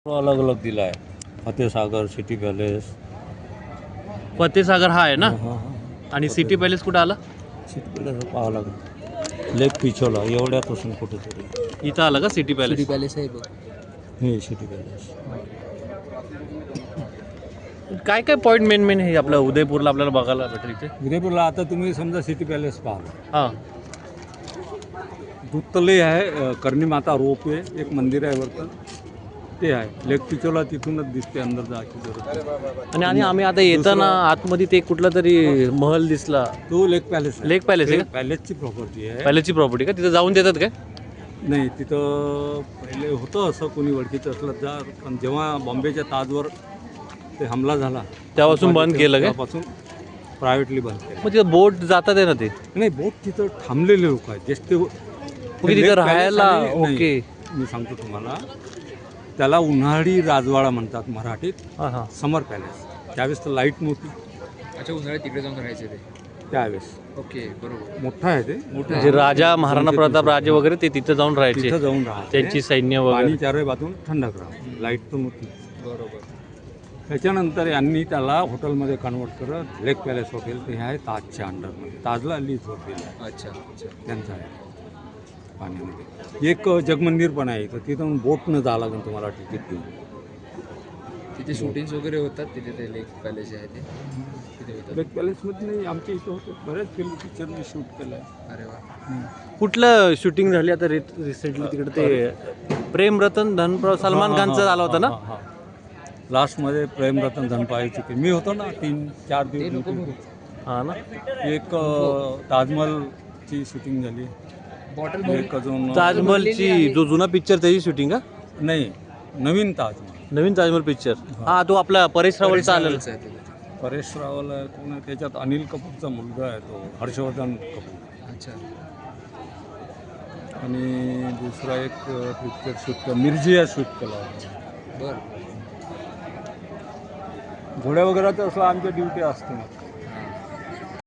अलग अलग दिला आहे. Fatehsagar, city palace. फतेसागर हा आहे ना. हां. आणि सिटी पॅलेस कुठं आला? सिटी पॅलेस पाहावं लागेल. लेक पिछोला एवढ्यापासून कुठेतरी इथं आलं का सिटी पॅलेस? सिटी पॅलेस आहे बघ. हे सिटी पॅलेस. काय काय पॉईंट मेन हे आपलं उदयपूरला आपल्याला बघायला भेटेल इथे? उदयपूरला आता तुम्ही समजा सिटी पॅलेस पाहा. हां. दुत्तले आहे, करणी माता रोपवे एक मंदिर आहे वरतं, ते आहे. लेक पिछोला तिथूनच दिसते, अंदर जायची जरूर. आणि आम्ही आता येताना आतमध्ये ते कुठला तरी महल दिसला, तो लेक पॅलेस आहे. लेक पॅलेस आहे का? पॅलेसची प्रॉपर्टी आहे. पॅलेसची प्रॉपर्टी का? तिथं जाऊन देतात काय? नाही, तिथं पहिले होतं असं कोणी ओळखीचं असलं जा, पण जेव्हा बॉम्बेच्या ताजवर ते हमला झाला त्यापासून बंद केलं काय? त्यापासून प्रायव्हेटली बंद केलं. मग तिथं बोट जातात आहे ना ते? नाही, बोट तिथं थांबलेले लोक आहेत जस्ट ते तिथं लेक राहायला. पॅलेस आणि- ओके. नाही, मी सांगतो तुम्हाला, त्याला उन्हाळी राजवाडा म्हणतात मराठीत. हां हां. समर पॅलेस. त्यावेळेस तर लाईट नव्हती. अच्छा, उन्हाळ्यात तिकडे जाऊन राहायचे ते. त्यावेळेस ओके, बरोबर. मोठा आहे ते. म्हणजे राजा महाराणा प्रताप राजे वगैरे ते तिथं जाऊन राहायचे, तिथं जाऊन राहते. त्यांची सैन्य वगैरे. पाणी चारही बाजून थंडक राहते. लाईट तर नव्हती. बरोबर. त्याच्यानंतर यांनी त्याला हॉटेलमध्ये कन्वर्ट करत लेक पॅलेस हॉटेल, ते आहे ताजच्या अंडरमध्ये. ताजला लीज हॉटेल आहे, अच्छा अच्छा. त्यांचं आहे पाण्यामध्ये. एक जगमंदिर पण आहे इथं, तिथून बोटनं जावं लागेल तुम्हाला तिकीट घेऊन. तिथे शूटिंग्स वगैरे होतात तिथे, ते लेक पॅलेस आहे ते तिथे होतात. लेक पॅलेसमध्ये नाही, आमच्या इथं होतं. बरेच फिल्म पिक्चर मी शूट केलं आहे. अरे वा. कुठलं शूटिंग झाली आता रिसेंटली तिकडे? ते प्रेम रतन धन सलमान खानचं झालं होतं ना? हां. लास्टमध्ये प्रेमरतन धनपाळीची मी होतो ना, 3-4 ते नको दिवस. बघू. हां ना. एक ताजमहलची शूटिंग झाली. बॉटल एक अजून ताजमहलची जो जुना पिक्चर त्याची शूटिंग का? नाही, नवीन ताजमहल. नवीन ताजमहल पिक्चर. हा, तो आपला परेश रावलचा आलेला. परेश रावल आहे कोण आहे त्याच्यात? अनिल कपूरचा मुलगा आहे तो, हर्षवर्धन कपूर. अच्छा. आणि दुसरा एक पिक्चर शूट केला, मिर्जिया शूट केला होता. बरं. घोड्या वगैरेचं असं आमच्या ड्युटी असते.